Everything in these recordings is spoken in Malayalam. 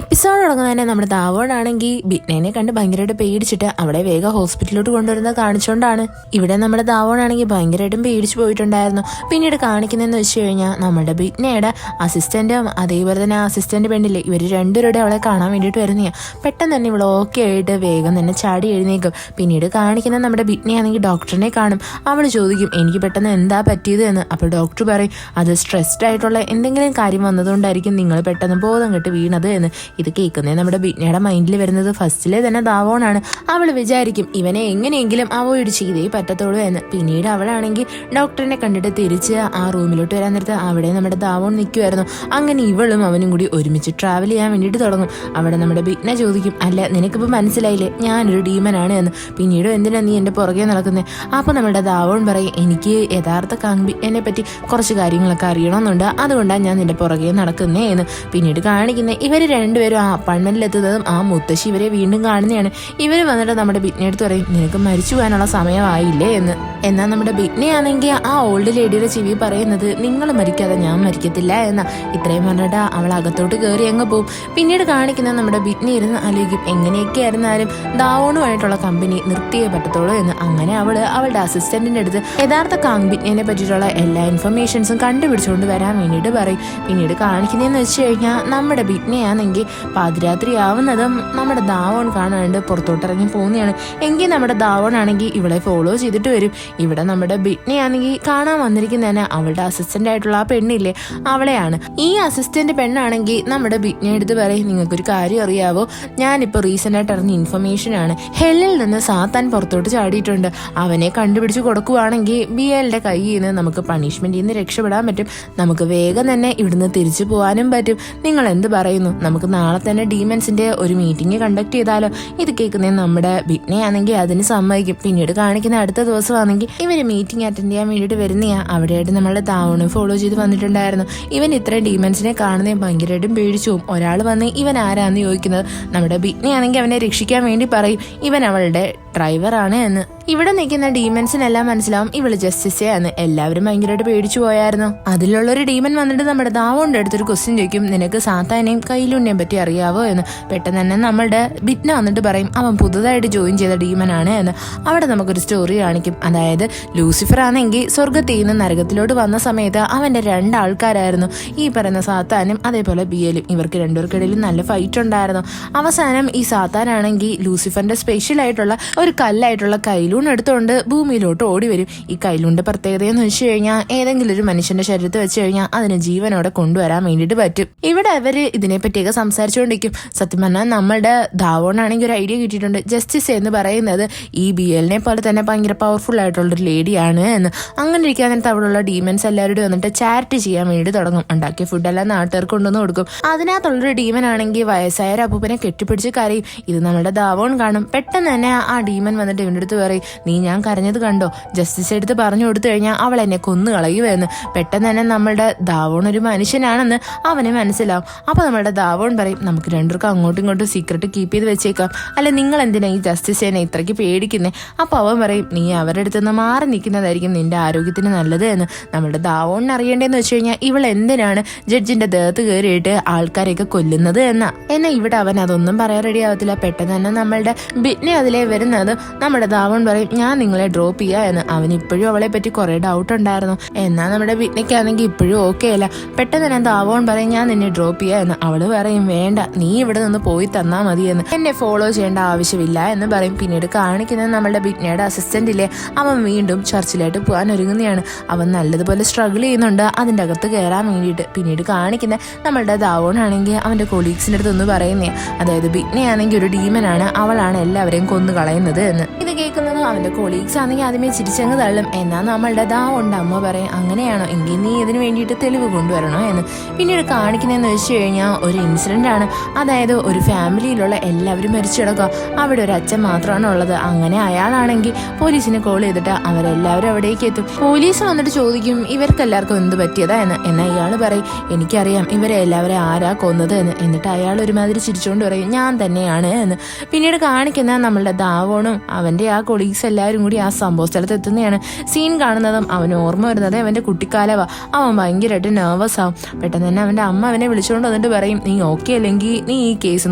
എപ്പിസോഡ് തുടങ്ങുന്നതന്നെ നമ്മുടെ ദാവോണാണെങ്കിൽ ബിഗ്നേനെ കണ്ട് ഭയങ്കരമായിട്ട് പേടിച്ചിട്ട് അവിടെ വേഗം ഹോസ്പിറ്റലിലോട്ട് കൊണ്ടുവരുന്നത് കാണിച്ചുകൊണ്ടാണ്. ഇവിടെ നമ്മുടെ ദാവോണാണെങ്കിൽ ഭയങ്കരമായിട്ടും പേടിച്ചു പോയിട്ടുണ്ടായിരുന്നു. പിന്നീട് കാണിക്കുന്നതെന്ന് വെച്ച് കഴിഞ്ഞാൽ നമ്മുടെ ബിഗ്നയുടെ അസിസ്റ്റന്റും അതേപോലെ തന്നെ അസിസ്റ്റന്റ് പെണ്ണില്ലേ, ഇവർ രണ്ടുപേരുടെ അവളെ കാണാൻ വേണ്ടിയിട്ട് വരുന്നതാണ്. പെട്ടെന്ന് തന്നെ ഇവിടെ ഓക്കെ ആയിട്ട് വേഗം തന്നെ ചാടി എഴുന്നേക്കും. പിന്നീട് കാണിക്കുന്ന നമ്മുടെ ബിഗ്നയാണെങ്കിൽ ഡോക്ടറിനെ കാണും. അവൾ ചോദിക്കും എനിക്ക് പെട്ടെന്ന് എന്താ പറ്റിയത് എന്ന്. അപ്പോൾ ഡോക്ടർ പറയും അത് സ്ട്രെസ്ഡ് ആയിട്ടുള്ള എന്തെങ്കിലും കാര്യം വന്നതുകൊണ്ടായിരിക്കും നിങ്ങൾ പെട്ടെന്ന് ബോധം കെട്ട് വീണത് എന്ന്. ഇത് കേൾക്കുന്നേ നമ്മുടെ ബിഗ്നയുടെ മൈൻഡിൽ വരുന്നത് ഫസ്റ്റിലെ തന്നെ ദാവോണാണ്. അവൾ വിചാരിക്കും ഇവനെ എങ്ങനെയെങ്കിലും അവോയ്ഡ് ചെയ്തേ പറ്റത്തുള്ളൂ എന്ന്. പിന്നീട് അവളാണെങ്കിൽ ഡോക്ടറിനെ കണ്ടിട്ട് തിരിച്ച് ആ റൂമിലോട്ട് വരാൻ നേരത്ത് അവിടെ നമ്മുടെ ദാവോൺ നിൽക്കുമായിരുന്നു. അങ്ങനെ ഇവളും അവനും കൂടി ഒരുമിച്ച് ട്രാവൽ ചെയ്യാൻ വേണ്ടിയിട്ട് തുടങ്ങും. അവിടെ നമ്മുടെ ബിഗ്ന ചോദിക്കും അല്ല നിനക്കിപ്പോൾ മനസ്സിലായില്ലേ ഞാനൊരു ഡീമനാണ് എന്ന്. പിന്നീട് എന്തിനാ നീ എൻ്റെ പുറകെ നടക്കുന്നത്? അപ്പോൾ നമ്മുടെ ദാവോൺ പറയും എനിക്ക് യഥാർത്ഥ കാങ്ബിഗ്നെ പറ്റി കുറച്ച് കാര്യങ്ങളൊക്കെ അറിയണമെന്നുണ്ട്, അതുകൊണ്ടാണ് ഞാൻ നിന്റെ പുറകെ നടക്കുന്നേ എന്ന്. പിന്നീട് കാണിക്കുന്നത് ഇവർ രണ്ടുപേരും ആ അപ്പാർട്ട്മെന്റിലെത്തുന്നതും ആ മുത്തശ്ശി ഇവരെ വീണ്ടും കാണുന്നതാണ്. ഇവർ വന്നിട്ട് നമ്മുടെ ബിഗ്നയെടുത്ത് പറയും നിനക്ക് മരിച്ചു പോകാനുള്ള സമയമായില്ലേ എന്ന്. എന്നാൽ നമ്മുടെ ബിഗ്നയാണെങ്കിൽ ആ ഓൾഡ് ലേഡിയുടെ ചെവി പറയുന്നത് നിങ്ങൾ മരിക്കാതെ ഞാൻ മരിക്കത്തില്ല എന്ന. ഇത്രയും പറഞ്ഞിട്ട് അവൾ അകത്തോട്ട് കയറി അങ്ങ് പോവും. പിന്നീട് കാണിക്കുന്ന നമ്മുടെ ബിഗ്ന ഇരുന്ന് ആലോചിക്കും എങ്ങനെയൊക്കെ ആയിരുന്നാലും ദാവോണുമായിട്ടുള്ള കമ്പനി നിർത്തിയേ പറ്റത്തുള്ളൂ എന്ന്. അങ്ങനെ അവളുടെ അസിസ്റ്റന്റിന്റെ അടുത്ത് യഥാർത്ഥ കാങ്ബിഗ്നെ പറ്റിയിട്ടുള്ള എല്ലാ ഇൻഫർമേഷൻസും കണ്ടുപിടിച്ചുകൊണ്ട് വരാൻ വേണ്ടിയിട്ട് പറയും. പിന്നീട് കാണിക്കുന്നതെന്ന് വെച്ച് കഴിഞ്ഞാൽ നമ്മുടെ ബിഗ്നയാണെങ്കിൽ പാതിരാത്രി ആവുന്നതും നമ്മുടെ ദാവോൺ കാണാണ്ട് പുറത്തോട്ടിറങ്ങി പോകുന്നതാണ്. എങ്കിൽ നമ്മുടെ ദാവോൺ ആണെങ്കിൽ ഇവളെ ഫോളോ ചെയ്തിട്ട് വരും. ഇവിടെ നമ്മുടെ ബിഗ്നയാണെങ്കിൽ കാണാൻ വന്നിരിക്കുന്നതന്നെ അവളുടെ അസിസ്റ്റന്റ് ആയിട്ടുള്ള ആ പെണ്ണില്ലേ അവളെയാണ്. ഈ അസിസ്റ്റന്റ് പെണ്ണാണെങ്കിൽ നമ്മുടെ ബിഗ്ന എടുത്ത് പറയും നിങ്ങൾക്കൊരു കാര്യം അറിയാവോ, ഞാനിപ്പോൾ റീസെന്റ് ആയിട്ട് അറിഞ്ഞ ഇൻഫർമേഷൻ ആണ്. ഹെല്ലിൽ നിന്ന് സാത്താൻ പുറത്തോട്ട് ചാടിയിട്ടുണ്ട്. അവനെ കണ്ടുപിടിച്ച് കൊടുക്കുവാണെങ്കിൽ ബിയലിന്റെ കയ്യിൽ നിന്ന് നമുക്ക് പണിഷ്മെന്റിൽ നിന്ന് രക്ഷപ്പെടാൻ പറ്റും. നമുക്ക് വേഗം തന്നെ ഇവിടുന്ന് തിരിച്ചു പോകാനും പറ്റും. നിങ്ങൾ എന്ത് പറയുന്നു? നമുക്ക് നാളെ തന്നെ ഡീമൻസിന്റെ ഒരു മീറ്റിംഗ് കണ്ടക്ട് ചെയ്താലോ? ഇത് കേൾക്കുന്നത് നമ്മുടെ ബിഗ്നയാണെങ്കിൽ അതിന് സമ്മതിക്കും. പിന്നീട് കാണിക്കുന്ന അടുത്ത ദിവസമാണെങ്കിൽ ഇവര് മീറ്റിംഗ് അറ്റൻഡ് ചെയ്യാൻ വേണ്ടിയിട്ട് വരുന്നയാ. അവിടെയായിട്ട് നമ്മളുടെ ദാവോണ് ഫോളോ ചെയ്ത് വന്നിട്ടുണ്ടായിരുന്നു. ഇവൻ ഇത്രയും ഡീമൻസിനെ കാണുന്നേ ഭയങ്കരമായിട്ടും പേടിച്ചു പോകും. ഒരാൾ വന്ന് ഇവൻ ആരാന്ന് ചോദിക്കുന്നത്. നമ്മുടെ ബിഗ്നയാണെങ്കിൽ അവനെ രക്ഷിക്കാൻ വേണ്ടി പറയും ഇവൻ അവളുടെ ഡ്രൈവറാണ് എന്ന്. ഇവിടെ നിൽക്കുന്ന ഡീമൻസിനെല്ലാം മനസ്സിലാവും ഇവള് ജസ്റ്റിസയാണ്. എല്ലാവരും ഭയങ്കരമായിട്ട് പേടിച്ചു പോയായിരുന്നു. അതിലുള്ളൊരു ഡീമൻ വന്നിട്ട് നമ്മുടെ ദാവോന്റെ അടുത്തൊരു ക്വസ്റ്റ്യൻ ചോദിക്കും നിനക്ക് സാത്താനെയും കയ്യിലുണ്ണിയെ പറ്റി അറിയാവോ എന്ന്. പെട്ടെന്ന് തന്നെ നമ്മളുടെ ബിഗ്ന വന്നിട്ട് പറയും അവൻ പുതുതായിട്ട് ജോയിൻ ചെയ്ത ഡീമനാണ് എന്ന്. അവിടെ നമുക്കൊരു സ്റ്റോറി കാണിക്കും. അതായത് ലൂസിഫർ ആണെങ്കിൽ സ്വർഗത്തിൽ നിന്ന് നരകത്തിലോട്ട് വന്ന സമയത്ത് അവന്റെ രണ്ടാൾക്കാരായിരുന്നു ഈ പറയുന്ന സാത്താനും അതേപോലെ ബിയലും. ഇവർക്ക് രണ്ടുപേർക്കിടയിൽ നല്ല ഫൈറ്റ് ഉണ്ടായിരുന്നു. അവസാനം ഈ സാത്താനാണെങ്കിൽ ലൂസിഫറിന്റെ സ്പെഷ്യൽ ആയിട്ടുള്ള ഒരു കല്ലായിട്ടുള്ള കയ്യിലൂൺ എടുത്തുകൊണ്ട് ഭൂമിയിലോട്ട് ഓടി വരും. ഈ കയ്യിലുണ്ട് പ്രത്യേകത എന്ന് വെച്ച് കഴിഞ്ഞാൽ ഏതെങ്കിലും ഒരു മനുഷ്യന്റെ ശരീരത്തിൽ വെച്ച് കഴിഞ്ഞാൽ അതിനെ ജീവനോടെ കൊണ്ടുവരാൻ വേണ്ടിയിട്ട് പറ്റും. ഇവിടെ അവര് ഇതിനെപ്പറ്റിയൊക്കെ സംസാരിച്ചുകൊണ്ടിരിക്കും. സത്യം പറഞ്ഞാൽ നമ്മളുടെ ദാവോണാണെങ്കിൽ ഒരു ഐഡിയ കിട്ടിയിട്ടുണ്ട്. ജസ്റ്റിസ് എന്ന് പറയുന്നത് ഈ ബിയലിനെ പോലെ തന്നെ ഭയങ്കര പവർഫുൾ ആയിട്ടുള്ളൊരു ലേഡിയാണ് എന്ന്. അങ്ങനെ ഇരിക്കാൻ നേരത്തെ അവിടെയുള്ള ഡീമൻസ് എല്ലാവരും വന്നിട്ട് ചാരിറ്റി ചെയ്യാൻ വേണ്ടി തുടങ്ങും. ഉണ്ടാക്കിയ ഫുഡെല്ലാം നാട്ടുകാർക്ക് കൊണ്ടുവന്ന് കൊടുക്കും. അതിനകത്തുള്ളൊരു ഡീമൻ ആണെങ്കിൽ വയസ്സായ ഒരു അപ്പൂപ്പനെ കെട്ടിപ്പിടിച്ച് കരയും. ഇത് നമ്മുടെ ദാവോൺ കാണും. പെട്ടെന്ന് തന്നെ ആ ഡീമൻ വന്നിട്ട് ഇവന്റെ അടുത്ത് പറയും നീ ഞാൻ കരഞ്ഞത് കണ്ടോ? ജസ്റ്റിസ് എടുത്ത് പറഞ്ഞു കൊടുത്തു കഴിഞ്ഞാൽ അവൾ എന്നെ കൊന്നു കളയുമെന്ന്. പെട്ടെന്ന് തന്നെ നമ്മളുടെ ദാവോൺ ഒരു മനുഷ്യനാണെന്ന് അവന് മനസ്സിലാവും. അപ്പൊ നമ്മളുടെ ദാവോൺ പറയും നമുക്ക് രണ്ടുപേർക്കും അങ്ങോട്ടും ഇങ്ങോട്ടും സീക്രട്ട് കീപ്പ് ചെയ്ത് വെച്ചേക്കാം. അല്ല നിങ്ങൾ എന്തിനാ ഈ ജസ്റ്റിസിനെ ഇത്രയ്ക്ക് പേടിക്കുന്നേ? അപ്പൊ അവൻ പറയും നീ അവരുടെ അടുത്ത് നിന്ന് മാറി നിൽക്കുന്നതായിരിക്കും നിന്റെ ആരോഗ്യത്തിന് നല്ലത് എന്ന്. നമ്മളുടെ ദാവോണിന് അറിയേണ്ടതെന്ന് വെച്ച് കഴിഞ്ഞാൽ ഇവൾ എന്തിനാണ് ജഡ്ജിന്റെ ദേഹത്ത് കയറിയിട്ട് ആൾക്കാരെയൊക്കെ കൊല്ലുന്നത് എന്നാൽ ഇവിടെ അവൻ അതൊന്നും പറയാൻ റെഡി ആവത്തില്ല. പെട്ടെന്ന് തന്നെ നമ്മളുടെ ബിഗ്ന അതിലേ വരുന്നത് നമ്മുടെ ദാവോൺ പറയും ഞാൻ നിങ്ങളെ ഡ്രോപ്പ് ചെയ്യാ എന്ന്. അവന് ഇപ്പോഴും അവളെ പറ്റി കുറെ ഡൗട്ട് ഉണ്ടായിരുന്നു. എന്നാൽ നമ്മുടെ ബിഗ്നയ്ക്കാണെങ്കിൽ ഇപ്പോഴും ഓക്കെ അല്ല. പെട്ടെന്ന് തന്നെ ദാവോൺ പറയും ഞാൻ നിന്നെ ഡ്രോപ്പ് ചെയ്യാ എന്ന്. അവള് പറയും വേണ്ട നീ ഇവിടെ നിന്ന് പോയി തന്നാ മതി എന്ന്. എന്നെ ഫോളോ ചെയ്യേണ്ട ആവശ്യമില്ല എന്ന് പറയും. പിന്നീട് കാണിക്കുന്നത് നമ്മളുടെ ബിഗ്നയുടെ അസിസ്റ്റന്റിലെ അവൻ വീണ്ടും ചർച്ചിലായിട്ട് പോകാൻ ഒരുങ്ങുന്നതാണ്. അവൻ നല്ലതുപോലെ സ്ട്രഗിൾ ചെയ്യുന്നുണ്ട് അതിൻ്റെ അകത്ത് കയറാൻ വേണ്ടിയിട്ട്. പിന്നീട് കാണിക്കുന്ന നമ്മളുടെ ദാവോൺ ആണെങ്കിൽ അവന്റെ കൊളീഗ്സിന്റെ അടുത്ത് ഒന്ന് പറയുന്നേ. അതായത് ബിഗ്നയാണെങ്കിൽ ഒരു ഡീമനാണ്, അവളാണ് എല്ലാവരെയും കൊന്നു കളയുന്നത് എന്ന്. ഇത് കേൾക്കുന്നത് അവന്റെ കൊളീഗ്സ് ആണെങ്കിൽ ആദ്യമേ ചിരിച്ചങ്ങ് തള്ളും. എന്നാൽ നമ്മളുടെ ദാവോന്റെ അമ്മ പറയും അങ്ങനെയാണോ എങ്കിൽ നീ ഇതിന് വേണ്ടിയിട്ട് തെളിവ് കൊണ്ടുവരണോ എന്ന്. പിന്നീട് കാണിക്കുന്നതെന്ന് വെച്ച് കഴിഞ്ഞാൽ ഒരു ഇൻസിഡന്റ് ആണ്. അതായത് ഒരു ഫാമിലിയിലുള്ള എല്ലാവരും മരിച്ചു കിടക്കുക. അവിടെ ഒരു അച്ഛൻ മാത്രമാണ് ഉള്ളത്. അങ്ങനെ അയാളാണെങ്കിൽ പോലീസിനെ കോൾ ചെയ്തിട്ട് അവരെല്ലാവരും അവിടേക്ക് എത്തും. പോലീസ് വന്നിട്ട് ചോദിക്കും ഇവർക്കെല്ലാവർക്കും എന്ത് പറ്റിയതാ എന്ന്. എന്നാൽ ഇയാൾ പറയും എനിക്കറിയാം ഇവരെ എല്ലാവരും ആരാ കൊന്നത് എന്ന്. എന്നിട്ട് അയാൾ ഒരുമാതിരി ചിരിച്ചുകൊണ്ട് പറയും ഞാൻ തന്നെയാണ് എന്ന്. പിന്നീട് കാണിക്കുന്ന നമ്മളുടെ ദാവോണും അവന്റെ ആ കൊളീഗ്സ് എല്ലാവരും കൂടി ആ സംഭവ സ്ഥലത്ത് എത്തുന്നതാണ്. സീൻ കാണുന്നതും അവന് ഓർമ്മ വരുന്നത് അവന്റെ കുട്ടിക്കാലവാ. അവൻ ഭയങ്കരമായിട്ട് നെർവസ് ആവും. പെട്ടെന്ന് തന്നെ അവന്റെ അമ്മ അവനെ വിളിച്ചുകൊണ്ട് വന്നിട്ട് പറയും നീ ഓക്കെ അല്ലെങ്കിൽ നീ ഈ കേസ്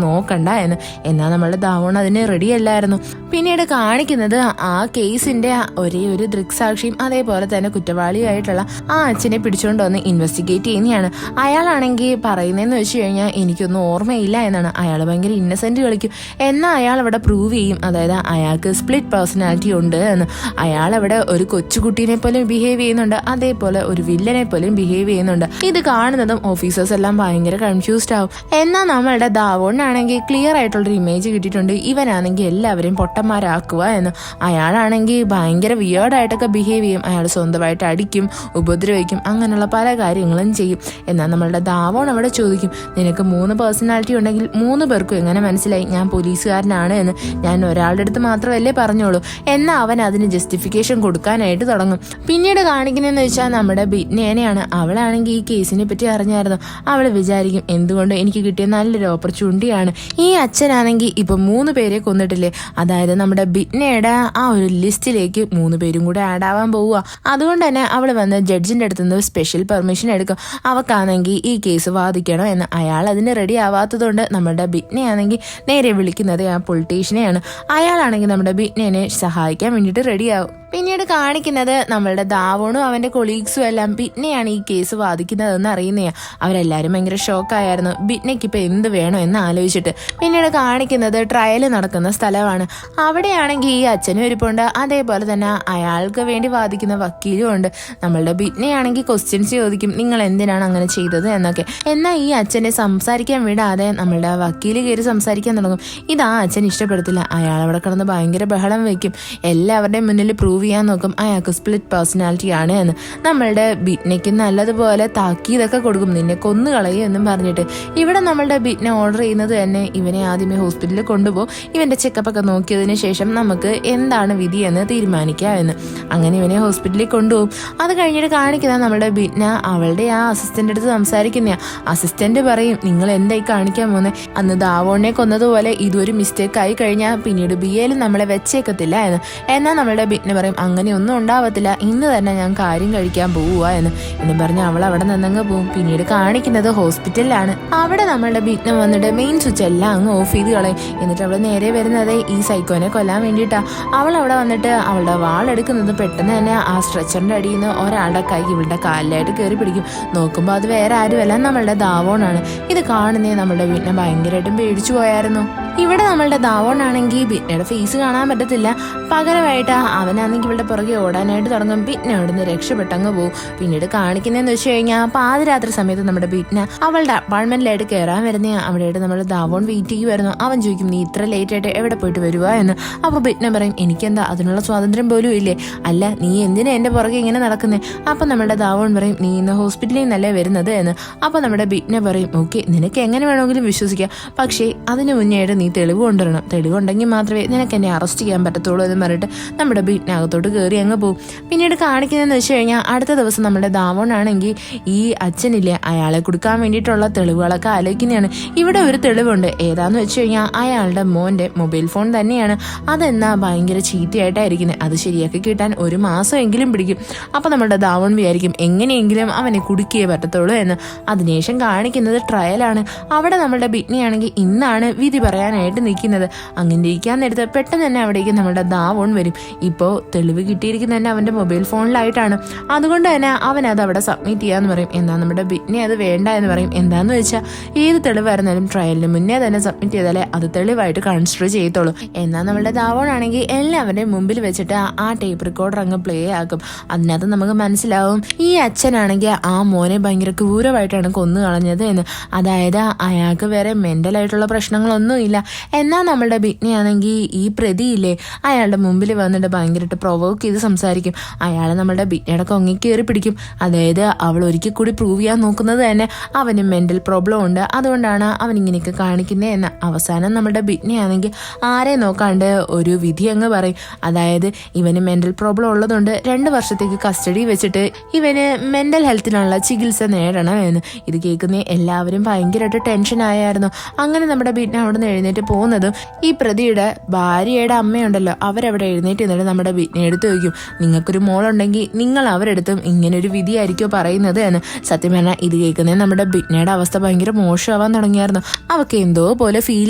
നോക്കണ്ട എന്ന്. എന്നാൽ നമ്മളുടെ ദാവോൺ അതിന് റെഡി അല്ലായിരുന്നു. പിന്നീട് കാണിക്കുന്നത് ആ കേസിന്റെ ഒരേ ഒരു ദൃക്സാക്ഷിയും അതേപോലെ തന്നെ കുറ്റവാളിയായിട്ടുള്ള ആ അച്ഛനെ പിടിച്ചുകൊണ്ട് വന്ന് ഇൻവെസ്റ്റിഗേറ്റ് ചെയ്യുന്നതാണ്. അയാളാണെങ്കിൽ പറയുന്നതെന്ന് വെച്ച് കഴിഞ്ഞാൽ എനിക്കൊന്നും ഓർമ്മയില്ല എന്നാണ്. അയാൾ ഭയങ്കര ഇന്നസെന്റ് കളിക്കും. എന്നാൽ അയാൾ അവിടെ പ്രൂവ് ചെയ്യും, അതായത് അയാൾക്ക് സ്പ്ലിറ്റ് പേഴ്സണാലിറ്റി ഉണ്ട് എന്ന്. അയാൾ അവിടെ ഒരു കൊച്ചുകുട്ടീനെ പോലും ബിഹേവ് ചെയ്യുന്നുണ്ട്, അതേപോലെ ഒരു വില്ലനെ പോലും ബിഹേവ് ചെയ്യുന്നുണ്ട്. ഇത് കാണുന്നതും ഓഫീസേഴ്സ് എല്ലാം ഭയങ്കര കൺഫ്യൂസ്ഡ് ആവും. എന്നാൽ നമ്മളുടെ ദാവോണിനാണെങ്കിൽ ക്ലിയർ ആയിട്ടുള്ളൊരു ഇമേജ് കിട്ടിയിട്ടുണ്ട്. ഇവനാണെങ്കിൽ എല്ലാവരെയും പൊട്ടന്മാരാക്കുക എന്ന്. അയാളാണെങ്കിൽ ഭയങ്കര വിയേർഡായിട്ടൊക്കെ ബിഹേവ് ചെയ്യും. അയാൾ സ്വന്തമായിട്ട് അടിക്കും, ഉപദ്രവിക്കും, അങ്ങനെയുള്ള പല കാര്യങ്ങളും ചെയ്യും. എന്നാൽ നമ്മളുടെ ദാവോൺ അവിടെ ചോദിക്കും, നിനക്ക് 3 പേഴ്സണാലിറ്റി ഉണ്ടെങ്കിൽ 3 പേർക്കും എങ്ങനെ മനസ്സിലായി ഞാൻ പോലീസുകാരനാണ് എന്ന്? ഞാൻ ഒരാളുടെ അടുത്ത് മാത്രമല്ലേ പറഞ്ഞോളൂ. എന്നാൽ അവൻ അതിന് ജസ്റ്റിഫിക്കേഷൻ കൊടുക്കാനായിട്ട് തുടങ്ങും. പിന്നീട് കാണിക്കുന്നതെന്ന് വെച്ചാൽ നമ്മുടെ ബിറ്റ്നേനെയാണ്. അവളാണെങ്കിൽ ഈ കേസിനെ പറ്റി അറിഞ്ഞായിരുന്നു. അവൾ വിചാരിക്കും, എന്തുകൊണ്ട് എനിക്ക് കിട്ടിയ നല്ലൊരു ഓപ്പർച്യൂണിറ്റിയാണ്. ഈ അച്ഛനാണെങ്കിൽ ഇപ്പൊ 3 പേരെ കൊന്നിട്ടില്ലേ, അതായത് നമ്മുടെ ബിറ്റ്നയുടെ ആ ഒരു ലിസ്റ്റിലേക്ക് 3 പേരും കൂടെ ആഡ് ആവാൻ പോവുക. അതുകൊണ്ട് തന്നെ അവൾ വന്ന് ജഡ്ജിന്റെ അടുത്ത് നിന്ന് സ്പെഷ്യൽ പെർമിഷൻ എടുക്കും. അവക്കാണെങ്കിൽ ഈ കേസ് വാദിക്കണോ എന്ന്. അയാൾ അതിന് റെഡി ആവാത്തതുകൊണ്ട് നമ്മുടെ ബിറ്റ്നയാണെങ്കിൽ നേരെ വിളിക്കുന്നത് ആ പൊളിറ്റീഷ്യനെയാണ്. അയാളാണെങ്കിൽ നമ്മുടെ ബിറ്റ്നേനെ സഹായിക്കാൻ വേണ്ടിയിട്ട് റെഡിയാവും. പിന്നീട് കാണിക്കുന്നത് നമ്മളുടെ ദാവോണും അവന്റെ കൊളീഗ്സും എല്ലാം ബിറ്റ്നയാണ് ഈ കേസ് വാദിക്കുന്നതെന്ന് അറിയുന്നയാ. അവരെല്ലാരും ഭയങ്കര ഷോക്കായിരുന്നു ബിറ്റ്നയ്ക്ക് ഇപ്പൊ എന്ത് വേണോ എന്ന് ആലോചിച്ചിട്ട്. പിന്നീട് കാണിക്കുന്നത് ട്രയൽ നടക്കുന്ന സ്ഥലമാണ്. അവിടെയാണെങ്കിൽ ഈ അച്ഛനും ഇരിപ്പുണ്ട്, അതേപോലെ തന്നെ അയാൾക്ക് വേണ്ടി വാദിക്കുന്ന വക്കീലും ഉണ്ട്. നമ്മളുടെ ബിറ്റ്നയാണെങ്കിൽ ക്വസ്റ്റ്യൻസ് ചോദിക്കും, നിങ്ങൾ എന്തിനാണ് അങ്ങനെ ചെയ്തത് എന്നൊക്കെ. എന്നാൽ ഈ അച്ഛനെ സംസാരിക്കാൻ വിടാതെ നമ്മളുടെ വക്കീല് കയറി സംസാരിക്കാൻ തുടങ്ങും. ഇത് ആ അച്ഛൻ ഇഷ്ടപ്പെടത്തില്ല. അയാൾ അവിടെ കിടന്ന് ഭയങ്കര ബഹളം വെക്കും. എല്ലാവരുടെയും മുന്നിൽ പ്രൂവ് ചെയ്യാൻ നോക്കും അയാൾക്ക് സ്പ്ലിറ്റ് പേഴ്സണാലിറ്റി ആണ് എന്ന്. നമ്മളുടെ ബിറ്റ്നയ്ക്ക് നല്ലതുപോലെ താക്കീതൊക്കെ കൊടുക്കും, നിന്നെ കൊന്നുകളയും എന്നും പറഞ്ഞിട്ട്. ഇവിടെ നമ്മളുടെ ബിറ്റ്നെ ഓർഡർ ചെയ്യുന്നത് തന്നെ ഇവനെ ആദ്യമേ ഹോസ്പിറ്റലിൽ കൊണ്ടുപോകും, ഇവന്റെ ചെക്കപ്പ് ഒക്കെ നോക്കിയതിന് ശേഷം നമുക്ക് എന്താണ് വിധി എന്ന് തീരുമാനിക്കാം എന്ന്. അങ്ങനെ ഇവനെ ഹോസ്പിറ്റലിൽ കൊണ്ടുപോകും. അത് കഴിഞ്ഞിട്ട് കാണിക്കുന്ന നമ്മുടെ ബിറ്റ്ന അവളുടെ ആ അസിസ്റ്റന്റ് അടുത്ത് സംസാരിക്കുന്ന. അസിസ്റ്റന്റ് പറയും, നിങ്ങൾ എന്തായി കാണിക്കാൻ പോകുന്നത്? അന്ന് ദാവോണിനെ കൊന്നതുപോലെ ഇതൊരു മിസ്റ്റേക്ക് ആയി കഴിഞ്ഞാൽ പിന്നീട് BAയിൽ നമ്മളെ വെച്ചേക്കത്തില്ല എന്ന്. എന്നാൽ നമ്മളുടെ ബിറ്റ്ന പറയും, അങ്ങനെയൊന്നും ഉണ്ടാവത്തില്ല, ഇന്ന് തന്നെ ഞാൻ കാര്യം കഴിക്കാൻ പോവുക എന്ന് പറഞ്ഞ് അവൾ അവിടെ നിന്നങ്ങ് പോവും. പിന്നീട് കാണിക്കുന്നത് ഹോസ്പിറ്റലിലാണ്. അവിടെ നമ്മളുടെ ബിറ്റ്ന വന്നിട്ട് മെയിൻ സ്വിച്ച് എല്ലാം അങ്ങ് ഓഫ് ചെയ്ത് കളയും. എന്നിട്ട് അവൾ നേരെ വരുന്നത് ഈ സൈക്കോനെ കൊല്ലാൻ വേണ്ടിയിട്ടാ. അവൾ അവിടെ വന്നിട്ട് അവളുടെ വാളെടുക്കുന്നത് പെട്ടെന്ന് തന്നെ ആ സ്ട്രെച്ചറിന്റെ അടിയിൽ നിന്ന് ഒരാളുടെ കൈ ഇവളുടെ കാലിലായിട്ട് കയറി പിടിക്കും. നോക്കുമ്പോൾ അത് വേറെ ആരുമല്ല, നമ്മളുടെ ദാവോണാണ്. ഇത് കാണുന്നേ നമ്മളുടെ ബിറ്റ്ന ഭയങ്കരമായിട്ടും പേടിച്ചു പോയായിരുന്നു. ഇവിടെ നമ്മളുടെ ദാവോണാണെങ്കിൽ ബിറ്റ്നയുടെ ഫേസ് കാണാൻ പറ്റത്തില്ല. പകരമായിട്ട് അവനാണെങ്കിൽ ഇവളുടെ പുറകെ ഓടാനായിട്ട് തുടങ്ങും. ബിറ്റ്ന അവിടുന്ന് രക്ഷപ്പെട്ടങ്ങ് പോകും. പിന്നീട് കാണിക്കുന്നതെന്ന് വെച്ച് കഴിഞ്ഞാൽ പാതിരാത്രി സമയത്ത് നമ്മുടെ ബിറ്റ്ന അവളുടെ അപ്പാർട്ട്മെന്റിലായിട്ട് കയറാൻ വരുന്ന അവിടെയായിട്ട് നമ്മുടെ ദാവോൺ വെയിറ്റ് ചെയ്യുമായിരുന്നു. അവൻ ചോദിക്കും, നീ ഇത്ര ലേറ്റ് ആയിട്ട് എവിടെ പോയിട്ട് വരുക എന്ന്. അപ്പോൾ ബിറ്റ്ന പറയും, എനിക്കെന്താ അതിനുള്ള സ്വാതന്ത്ര്യം പോലും ഇല്ലേ, അല്ല നീ എന്തിനാ എന്റെ പുറകെ ഇങ്ങനെ നടക്കുന്നേ? അപ്പൊ നമ്മുടെ ദാവോൺ പറയും, നീ ഇന്ന് ഹോസ്പിറ്റലിൽ നിന്നല്ലേ വരുന്നത് എന്ന്. അപ്പൊ നമ്മുടെ ബിറ്റ്ന പറയും, ഓക്കെ നിനക്ക് എങ്ങനെ വേണമെങ്കിലും വിശ്വസിക്കാം, പക്ഷേ അതിന് മുന്നേയായിട്ട് നീ തെളിവ് കൊണ്ടുവരണം, തെളിവുണ്ടെങ്കിൽ മാത്രമേ നിനക്ക് എന്നെ അറസ്റ്റ് ചെയ്യാൻ പറ്റത്തുള്ളൂ എന്ന് പറഞ്ഞിട്ട് നമ്മുടെ ബിറ്റ്നകത്തോട്ട് കയറി അങ്ങ് പോകും. പിന്നീട് കാണിക്കുന്നതെന്ന് വെച്ച് കഴിഞ്ഞാൽ അടുത്ത ദിവസം നമ്മുടെ ദാവോൺ ആണെങ്കിൽ ഈ അച്ഛനില്ലേ അയാളെ കൊടുക്കാൻ വേണ്ടിയിട്ടുള്ള തെളിവുകളൊക്കെ ആലോചിക്കുന്നതാണ്. ഇവിടെ ഒരു തെളിവുണ്ട്, ഏതാന്ന് വെച്ച് കഴിഞ്ഞാൽ അയാളുടെ മോന്റെ മൊബൈൽ ഫോൺ തന്നെയാണ്. അതെന്നാ ഭയങ്കര ചീത്തയായിട്ടായിരിക്കുന്നത്, അത് ശരിയാക്കി കിട്ടാൻ 1 മാസമെങ്കിലും പിടിക്കും. അപ്പൊ നമ്മുടെ ദാവോൺ വിചാരിക്കും എങ്ങനെയെങ്കിലും അവനെ കുടുക്കിയേ പറ്റത്തുള്ളൂ എന്ന്. അതിനുശേഷം കാണിക്കുന്നത് ട്രയലാണ്. അവിടെ നമ്മുടെ ബിറ്റ്നയാണെങ്കിൽ ഇന്നാണ് വിധി പറയാനായിട്ട് നിൽക്കുന്നത്. അങ്ങനെ ഇരിക്കാൻ നേരത്ത് പെട്ടെന്ന് തന്നെ അവിടേക്ക് നമ്മുടെ ദാവോൺ വരും. ഇപ്പോൾ തെളിവ് കിട്ടിയിരിക്കുന്ന തന്നെ അവന്റെ മൊബൈൽ ഫോണിലായിട്ടാണ്. അതുകൊണ്ട് തന്നെ അവൻ അത് അവിടെ സബ്മിറ്റ് ചെയ്യാന്ന് പറയും. എന്നാൽ നമ്മുടെ ബിറ്റ്നെ അത് വേണ്ട എന്ന് പറയും. എന്താന്ന് വെച്ചാൽ ഏത് തെളിവായിരുന്നാലും ട്രയലിന് മുന്നേ തന്നെ സബ്മിറ്റ് ചെയ്താലേ അത് തെളിവായിട്ട് കൺസിഡർ ചെയ്യത്തുള്ളൂ. എന്നാൽ നമ്മുടെ ദാവോൺ ആണെങ്കിൽ എല്ലാവരുടെയും മുമ്പിൽ വെച്ചിട്ട് ആ ടേപ്പ് റെക്കോർഡർ അങ്ങ് പ്ലേ ആക്കും. അതിനകത്ത് നമുക്ക് മനസ്സിലാവും ഈ അച്ഛനാണെങ്കിൽ ആ മോനെ ഭയങ്കര ക്രൂരമായിട്ടാണ് കൊന്നു കളഞ്ഞത് എന്ന്. അതായത് അയാൾക്ക് വേറെ മെന്റൽ ആയിട്ടുള്ള പ്രശ്നങ്ങളൊന്നും ഇല്ല. എന്നാൽ നമ്മളുടെ ബിറ്റ്നി ആണെങ്കിൽ ഈ പ്രതിയില്ലേ അയാളുടെ മുമ്പിൽ വന്നിട്ട് ഭയങ്കരമായിട്ട് പ്രൊവോക്ക് ചെയ്ത് സംസാരിക്കും. അയാൾ നമ്മളുടെ ബിറ്റ്നിയുടെ കൊങ്ങി കയറി പിടിക്കും. അതായത് അവൾ ഒരിക്കൽ കൂടി പ്രൂവ് ചെയ്യാൻ നോക്കുന്നത് തന്നെ അവന് മെന്റൽ പ്രോബ്ലം ഉണ്ട്, അതുകൊണ്ടാണ് അവൻ ഇങ്ങനെയൊക്കെ കാണിക്കുന്നത് എന്ന്. അവസാനം നമ്മുടെ ബിറ്റ്നി ആണെങ്കിൽ ആരെ നോക്കാണ്ട് ഒരു വിധി അങ്ങ് പറയും. അതായത് ഇവന് മെന്റൽ പ്രോബ്ലം ഉള്ളതുകൊണ്ട് 2 വർഷത്തേക്ക് കസ്റ്റഡി വെച്ചിട്ട് ഇവന് മെന്റൽ ഹെൽത്തിനുള്ള ചികിത്സ നേടണം എന്ന്. ഇത് കേൾക്കുന്ന എല്ലാവരും ഭയങ്കരമായിട്ട് ടെൻഷൻ ആയായിരുന്നു. അങ്ങനെ നമ്മുടെ ബിറ്റ്നി അവിടെ നിന്ന് എഴുന്നേറ്റ് പോകുന്നതും ഈ പ്രതിയുടെ ഭാര്യയുടെ അമ്മയുണ്ടല്ലോ അവരവിടെ എഴുന്നേറ്റ് നിന്നിട്ട് നമ്മുടെ ബിറ്റ്നെ എടുത്ത് ചോദിക്കും, നിങ്ങൾക്കൊരു മോളുണ്ടെങ്കിൽ നിങ്ങൾ അവരെടുത്തും ഇങ്ങനൊരു വിധിയായിരിക്കും പറയുന്നത് എന്ന്. സത്യം പറഞ്ഞാൽ ഇത് കേൾക്കുന്നത് നമ്മുടെ ബിറ്റ്നയുടെ അവസ്ഥ ഭയങ്കര മോശമാവാൻ തുടങ്ങിയായിരുന്നു. അവൾക്ക് എന്തോ പോലെ ഫീൽ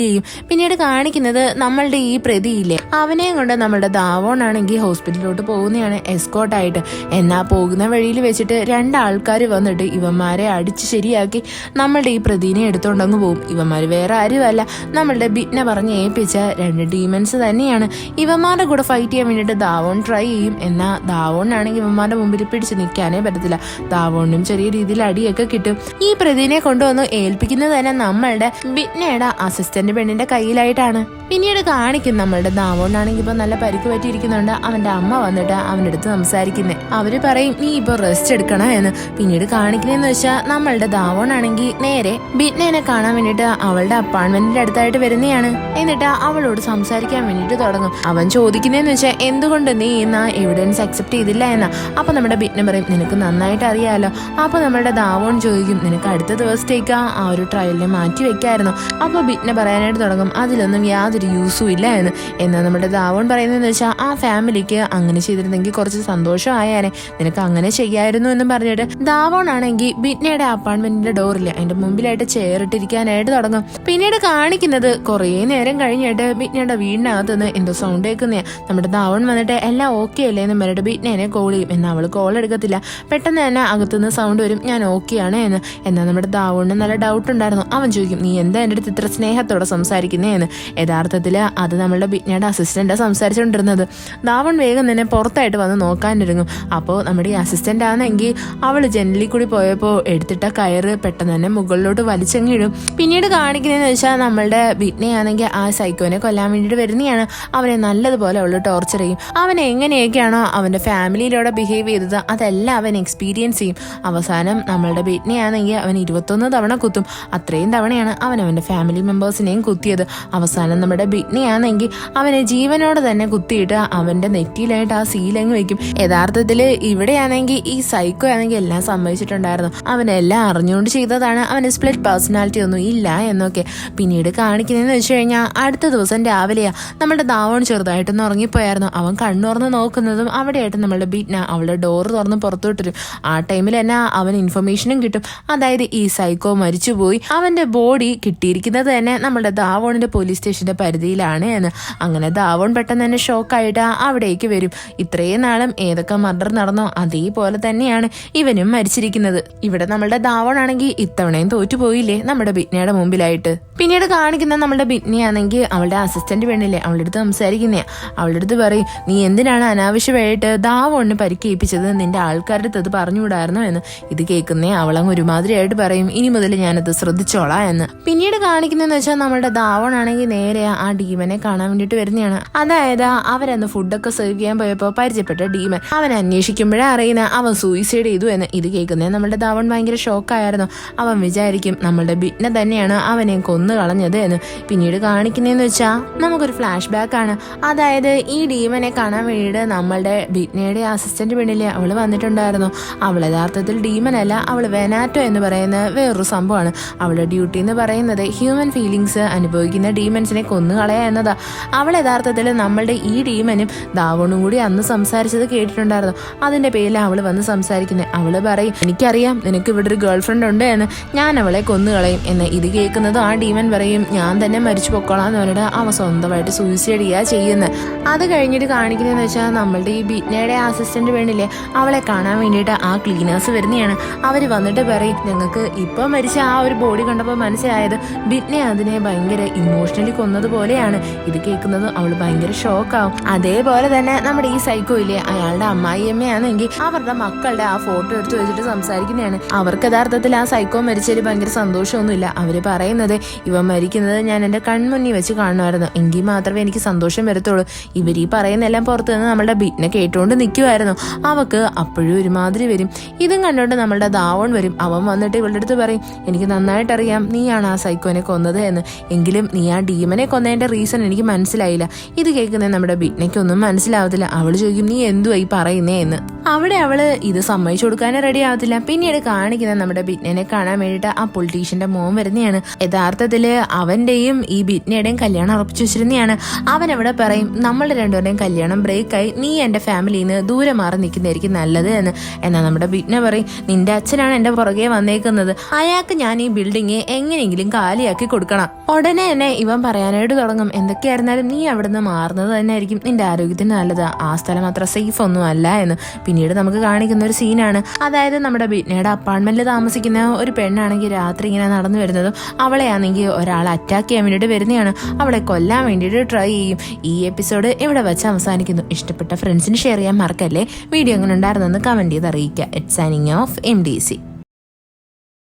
ചെയ്യും. പിന്നീട് കാണിക്കുന്നത് നമ്മളുടെ ഈ പ്രതിയില്ലേ അവനെയും കൊണ്ട് നമ്മുടെ ദാവോൺ ആണെങ്കിൽ ഹോസ്പിറ്റലിലോട്ട് പോകുന്നതാണ് എസ്കോർട്ടായിട്ട്. എന്നാൽ പോകുന്ന വഴിയിൽ വെച്ചിട്ട് രണ്ടാൾക്കാർ വന്നിട്ട് ഇവന്മാരെ അടിച്ച് ശരിയാക്കി നമ്മളുടെ ഈ പ്രതിനെ എടുത്തോണ്ടങ്ങ് പോകും. ഇവന്മാർ വേറെ ആരുമല്ല, നമ്മളുടെ ബിറ്റ്നെ പറഞ്ഞ് ഏൽപ്പിച്ച രണ്ട് ഡീമൻസ് തന്നെയാണ്. ഇവന്മാരുടെ കൂടെ ഫൈറ്റ് ചെയ്യാൻ വേണ്ടിയിട്ട് ദാവോൺ ട്രൈ ചെയ്യും. എന്നാൽ ദാവോണിനാണെങ്കിൽ ഇവന്മാരുടെ മുമ്പിൽ പിടിച്ച് നിൽക്കാനേ പറ്റത്തില്ല. ദാവോണിനും ചെറിയ രീതിയിൽ അടിയൊക്കെ കിട്ടും. ഈ പ്രതിനെ കൊണ്ടുവന്ന് ഏൽപ്പിക്കുന്നത് തന്നെ നമ്മളുടെ ബിറ്റ്നയുടെ അസിസ്റ്റന്റ് പെണ്ണിന്റെ കയ്യിലായിട്ടാണ്. പിന്നീട് കാണിക്കും നമ്മളുടെ ദാവോണിനാണെങ്കിൽ ഇപ്പൊ നല്ല പരിക്ക് പറ്റിയിരിക്കുന്നുണ്ട്. അവന്റെ അമ്മ വന്നിട്ട് അവൻ്റെ അടുത്ത് സംസാരിക്കുന്നേ. അവര് പറയും നീ ഇപ്പൊ റെസ്റ്റ് എടുക്കണം എന്ന്. പിന്നീട് കാണിക്കുന്നതെന്ന് വെച്ചാൽ നമ്മളുടെ ദാവോൺ ആണെങ്കിൽ നേരെ ബിറ്റ്നെ കാണാൻ വേണ്ടിട്ട് അവളുടെ അപ്പാർട്ട്മെന്റിന്റെ അടുത്തായിട്ട് വരുന്നതാണ്. എന്നിട്ട് അവളോട് സംസാരിക്കാൻ വേണ്ടിട്ട് തുടങ്ങും. അവൻ ചോദിക്കുന്നതെന്ന് വെച്ചാൽ എന്തുകൊണ്ട് നീ ഇന്ന് എവിഡൻസ് അക്സെപ്റ്റ് ചെയ്തില്ല എന്നാ. അപ്പൊ നമ്മുടെ ബിറ്റ്നെ പറയും നിനക്ക് നന്നായിട്ട് അറിയാലോ. അപ്പൊ നമ്മളുടെ ദാവോൺ ചോദിക്കും നിനക്ക് അടുത്ത ദിവസത്തേക്ക് ആ ഒരു ട്രയലിനെ മാറ്റി വെക്കായിരുന്നു. അപ്പൊ ബിറ്റ്നെ പറയാനായിട്ട് തുടങ്ങും അതിലൊന്നും യാതൊരു യൂസും ഇല്ല എന്ന്. എന്നാൽ നമ്മുടെ ദാവോൺ പറയുന്നതെന്ന് വെച്ചാൽ ആ ഫാമിലിക്ക് അങ്ങനെ ചെയ്തിരുന്നെങ്കിൽ കുറച്ച് സന്തോഷമായേനെ, നിനക്ക് അങ്ങനെ ചെയ്യായിരുന്നു എന്ന് പറഞ്ഞിട്ട് ദാവോൺ ആണെങ്കിൽ ബിറ്റ്നയുടെ അപ്പാർട്ട്മെന്റിന്റെ ഡോറില് അതിന്റെ മുമ്പിലായിട്ട് ചേറിട്ടിരിക്കാനായിട്ട് തുടങ്ങും. പിന്നീട് കാണിക്കുന്നത് കുറേ നേരം കഴിഞ്ഞിട്ട് ബിറ്റ്നയുടെ വീടിനകത്ത് നിന്ന് എന്തോ സൗണ്ട് കേൾക്കുന്നേ. നമ്മുടെ ദാവോൺ വന്നിട്ട് എല്ലാം ഓക്കെ അല്ലേ എന്ന് പറഞ്ഞിട്ട് ബിറ്റ്നെ കോൾ ചെയ്യും. എന്നാൽ അവള് കോൾ എടുക്കത്തില്ല. പെട്ടെന്ന് തന്നെ അകത്തുനിന്ന് സൗണ്ട് വരും ഞാൻ ഓക്കെ ആണ് എന്ന്. എന്നാൽ നമ്മുടെ ദാവോണിന് നല്ല ഡൗട്ട് ഉണ്ടായിരുന്നു. അവൻ ചോദിക്കും നീ എന്താ എൻ്റെ അടുത്ത് ഇത്ര സ്നേഹത്തോടെ സംസാരിക്കുന്നേ എന്ന്. യഥാർത്ഥത്തില് അത് നമ്മളുടെ ബിറ്റ്നയുടെ അസിസ്റ്റന്റാ സംസാരിച്ചുകൊണ്ടിരുന്നത്. ദാവോൺ വേഗം തന്നെ പുറത്തായിട്ട് വന്ന് നോക്കാനിരുങ്ങും. അപ്പോൾ നമ്മുടെ ഈ അസിസ്റ്റന്റ് ആണെങ്കിൽ അവള് ജനലിൽ കൂടി പോയപ്പോൾ എടുത്തിട്ട കയറ് പെട്ടെന്ന് തന്നെ മുകളിലോട്ട് വലിച്ചങ്ങിടും. പിന്നീട് കാണിക്കുന്നതെന്ന് വെച്ചാൽ നമ്മളുടെ ബിറ്റ്നെ ആണെങ്കിൽ ആ സൈക്കോനെ കൊല്ലാൻ വേണ്ടിയിട്ട് വരുന്നതാണ്. അവനെ നല്ലതുപോലെ അവള് ടോർച്ചർ ചെയ്യും. അവൻ എങ്ങനെയൊക്കെയാണോ അവന്റെ ഫാമിലിയിലൂടെ ബിഹേവ് ചെയ്തത് അതെല്ലാം അവൻ എക്സ്പീരിയൻസ് ചെയ്യും. അവസാനം നമ്മളുടെ ബിറ്റ്നെ ആണെങ്കിൽ അവൻ 21 തവണ കുത്തും. അത്രയും തവണയാണ് അവൻ അവന്റെ ഫാമിലി മെമ്പേഴ്സിനെയും കുത്തിയത്. അവസാനം നമ്മുടെ ബിറ്റ്നെ ആണെങ്കിൽ അവനെ ജീവനോടെ തന്നെ കുത്തിയിട്ട് അവന്റെ നെറ്റിയിലായിട്ട് ആ സീലങ്ങ് വെക്കും. യഥാർത്ഥത്തില് ഇവിടെയാണെങ്കിൽ ഈ സൈക്കോ ആണെങ്കിൽ എല്ലാം സമ്മതിച്ചിട്ടുണ്ടായിരുന്നു. അവനെല്ലാം അറിഞ്ഞുകൊണ്ട് ചെയ്തതാണ്. അവന് സ്പ്ലിറ്റ് പേഴ്സണാലിറ്റി ഒന്നും ഇല്ല എന്നൊക്കെ. പിന്നീട് കാണിക്കുന്നതെന്ന് വെച്ച് കഴിഞ്ഞാൽ അടുത്ത ദിവസം രാവിലെയാ നമ്മുടെ ദാവോൺ ചെറുതായിട്ടൊന്ന് ഉറങ്ങിപ്പോയായിരുന്നു. അവൻ കണ്ണുറന്ന് നോക്കുന്നതും അവിടെയായിട്ട് നമ്മളുടെ ബിറ്റ്ന അവളുടെ ഡോറ് തുറന്ന് പുറത്തോട്ടിരും. ആ ടൈമിൽ തന്നെ അവൻ ഇൻഫർമേഷനും കിട്ടും. അതായത് ഈ സൈക്കോ മരിച്ചുപോയി, അവന്റെ ബോഡി കിട്ടിയിരിക്കുന്നത് തന്നെ നമ്മുടെ ദാവോണിന്റെ പോലീസ് സ്റ്റേഷന്റെ പരിധിയിലാണ് എന്ന്. അങ്ങനെ ദാവോൺ പെട്ടെന്ന് തന്നെ ഷോക്കായിട്ട് അവിടേക്ക് വരും. ഇത്രയും നാളും ഏതൊക്കെ മർഡർ നടന്നോ അതേപോലെ തന്നെയാണ് ഇവനും മരിച്ചിരിക്കുന്നത്. ഇവിടെ നമ്മളുടെ ദാവോൺ ആണെങ്കിൽ ഇത്തവണയും തോറ്റുപോയില്ലേ നമ്മുടെ ബിറ്റ്നയുടെ മുമ്പിലായിട്ട്. പിന്നീട് കാണിക്കുന്ന നമ്മുടെ ബിറ്റ്നെ ആണെങ്കിൽ അവളുടെ അസിസ്റ്റന്റ് പെണ്ണില്ലേ അവളുടെ അടുത്ത് സംസാരിക്കുന്നേ. അവളുടെ അടുത്ത് പറയും നീ എന്തിനാണ് അനാവശ്യമായിട്ട് ദാവോണിന് പരിക്കേൽപ്പിച്ചത്, നിന്റെ ആൾക്കാരുടെ അടുത്ത് അത് പറഞ്ഞുകൂടായിരുന്നു എന്ന്. ഇത് കേൾക്കുന്നേ അവളങ്ങ് ഒരുമാതിരിയായിട്ട് പറയും ഇനി മുതൽ ഞാനത് ശ്രദ്ധിച്ചോളാം എന്ന്. പിന്നീട് കാണിക്കുന്നതെന്ന് വെച്ചാൽ നമ്മുടെ ദാവോൺ ആണെങ്കിൽ നേരെ ആ ഡീമനെ കാണാൻ വേണ്ടിയിട്ട് വരുന്നതാണ്. അതായത് അവരന്ന് ഫുഡൊക്കെ സെർവ് ചെയ്യാൻ പോയപ്പോൾ പരിചയപ്പെട്ട ഡീമൻ. അവൻ അന്വേഷിക്കുമ്പോഴേ അറിയുന്ന അവൻ സൂയിസൈഡ് ചെയ്തു എന്ന്. ഇത് കേൾക്കുന്നത് നമ്മുടെ ദാവോൺ ഭയങ്കര ഷോക്കായിരുന്നു. അവൻ വിചാരിക്കും നമ്മളുടെ ബിറ്റ്നെ തന്നെയാണ് അവനെ കൊന്നു കളഞ്ഞത് എന്ന്. പിന്നീട് കാണിക്കുന്നതെന്ന് വെച്ചാൽ നമുക്കൊരു ഫ്ലാഷ് ബാക്ക് ആണ്. അതായത് ഈ ഡീമനെ കാണാൻ വേണ്ടിയിട്ട് നമ്മളുടെ ബിറ്റ്നയുടെ അസിസ്റ്റന്റ് പെണ്ണില്ലേ അവള് വന്നിട്ടുണ്ടായിരുന്നു. അവൾ യഥാർത്ഥത്തിൽ ഡീമൻ അല്ല, അവൾ വെനാറ്റോ എന്ന് പറയുന്ന വേറൊരു സംഭവമാണ്. അവളുടെ ഡ്യൂട്ടി എന്ന് പറയുന്നത് ഹ്യൂമൻ ഫീലിങ്സ് അനുഭവിക്കുന്ന ഡീമൻസിനെ കൊന്നു കളയുക എന്നതാ. അവൾ യഥാർത്ഥത്തിൽ നമ്മളുടെ ഈ ഡീമനും ദാവോണും കൂടി അന്ന് സംസാരിച്ചത് കേട്ടിട്ടുണ്ടായിരുന്നു. അതിന്റെ പേരിൽ അവൾ വന്ന് സംസാരിക്കുന്നത്. അവള് പറയും എനിക്കറിയാം നിനക്ക് ഇവിടെ ഒരു ഗേൾ ഫ്രണ്ട് ഉണ്ട് എന്ന്, ഞാൻ അവളെ കൊന്നുകളയും എന്ന്. ഇത് കേൾക്കുന്നതും ആ ഡീമൻ പറയും ഞാൻ തന്നെ മരിച്ചു പൊക്കോളാന്ന് പറഞ്ഞിട്ട് അവൻ സ്വന്തമായിട്ട് സൂയിസൈഡ് ചെയ്യുക ചെയ്യുന്നത്. അത് കഴിഞ്ഞിട്ട് കാണിക്കുന്നതെന്ന് വെച്ചാൽ നമ്മളുടെ ഈ ബിറ്റ്നയുടെ അസിസ്റ്റന്റ് വേണ്ടില്ലേ അവളെ കാണാൻ വേണ്ടിയിട്ട് ആ ക്ലീനേഴ്സ് വരുന്നതാണ്. അവർ വന്നിട്ട് പറയും ഞങ്ങൾക്ക് ഇപ്പൊ മരിച്ച ആ ഒരു ബോഡി കണ്ടപ്പോൾ മനസ്സിലായത് ബിറ്റ്നെ അതിനെ ഭയങ്കര ഇമോഷണലി കൊന്നതുപോലെയാണ്. ഇത് കേൾക്കുന്നത് അവൾ ഭയങ്കര ഷോക്കാവും. അതേപോലെ തന്നെ നമ്മുടെ ഈ സൈക്കോ ഇല്ലേ അയാളുടെ അമ്മായിയമ്മയാണെങ്കിൽ അവരുടെ മക്കളുടെ ആ ഫോട്ടോ എടുത്ത് വെച്ചിട്ട് സംസാരിക്കുന്നതാണ്. അവർക്ക് യഥാർത്ഥത്തിൽ ആ സൈക്കോ മരിച്ചതിൽ ഭയങ്കര സന്തോഷമൊന്നുമില്ല. അവര് പറയുന്നത് ഇവ മരിക്കുന്നത് ഞാൻ എന്റെ കൺമുന്നിൽ വെച്ച് കാണുമായിരുന്നു, എങ്കിൽ മാത്രമേ എനിക്ക് സന്തോഷം വരത്തുള്ളൂ. ഇവർ ഈ പറയുന്നെല്ലാം പുറത്തു നിന്ന് നമ്മളുടെ ബിറ്റ്നെ കേട്ടുകൊണ്ട് നിൽക്കുമായിരുന്നു. അവക്ക് അപ്പോഴും ഒരുമാതിരി വരും. ഇതും കണ്ടുകൊണ്ട് നമ്മളുടെ ദാവോൺ വരും. അവൻ വന്നിട്ട് ഇവളുടെ അടുത്ത് പറയും എനിക്ക് നന്നായിട്ടറിയാം നീയാണ് ആ സൈക്കോനെ കൊന്നത് എന്ന്, എങ്കിലും നീ ആ ഡീമനെ കൊന്നതിന്റെ റീസൺ എനിക്ക് മനസ്സിലായില്ല. ഇത് കേൾക്കുന്നത് നമ്മുടെ ബിറ്റ്നയ്ക്കൊന്നും മനസ്സിലാവത്തില്ല. അവള് ചോദിക്കും നീ എന്തുവായി പറയുന്നേ എന്ന്. അവിടെ അവള് ഇത് സമ്മതിച്ചു കൊടുക്കാനും റെഡി ആവത്തില്ല. പിന്നീട് കാണിക്കുന്ന നമ്മുടെ ബിറ്റ്നെ കാണാൻ വേണ്ടിയിട്ട് ആ പൊളിറ്റീഷ്യന്റെ മോൻ വരുന്നതാണ്. യഥാർത്ഥത്തില് അവന്റെയും ഷാനുവിന്റെയും ഈ ബിറ്റ്നയുടെയും കല്യാണം ഉറപ്പിച്ചു വെച്ചിരുന്നതാണ്. അവൻ അവിടെ പറയും നമ്മളുടെ രണ്ടുപേരുടെയും കല്യാണം ബ്രേക്കായി, നീ എൻ്റെ ഫാമിലിയിൽ നിന്ന് ദൂരെ മാറി നിൽക്കുന്നതായിരിക്കും നല്ലത് എന്ന്. എന്നാൽ നമ്മുടെ ബിറ്റ്ന പറയും നിന്റെ അച്ഛനാണ് എൻ്റെ പുറകെ വന്നേക്കുന്നത്, അയാൾക്ക് ഞാൻ ഈ ബിൽഡിങ് എങ്ങനെയെങ്കിലും കാലിയാക്കി കൊടുക്കണം. ഉടനെ തന്നെ ഇവൻ പറയാനായിട്ട് തുടങ്ങും എന്തൊക്കെയായിരുന്നാലും നീ അവിടുന്ന് മാറുന്നത് തന്നെ ആയിരിക്കും നിന്റെ ആരോഗ്യത്തിന് നല്ലത്, ആ സ്ഥലം അത്ര സേഫ് ഒന്നും അല്ല എന്ന്. പിന്നീട് നമുക്ക് കാണിക്കുന്ന ഒരു സീനാണ്, അതായത് നമ്മുടെ ബിറ്റ്നയുടെ അപ്പാർട്ട്മെന്റിൽ താമസിക്കുന്ന ഒരു പെണ്ണാണെങ്കിൽ രാത്രി ഇങ്ങനെ നടന്നു വരുന്നതും അവളെയാണെങ്കിൽ ഒരാൾ അറ്റാക്ക് ചെയ്യാൻ വേണ്ടിയിട്ട് വരുന്നതാണ്, അവളെ കൊല്ലാൻ വേണ്ടിയിട്ട് ട്രൈ ചെയ്യും. ഈ എപ്പിസോഡ് ഇവിടെ വെച്ച് അവസാനിക്കുന്നു. ഇഷ്ടപ്പെട്ട ഫ്രണ്ട്സിന് ഷെയർ ചെയ്യാൻ മറക്കല്ലേ. വീഡിയോ എങ്ങനെ ഉണ്ടായിരുന്നെന്ന് കമന്റ് ചെയ്ത് അറിയിക്കുക. It's signing off MDC.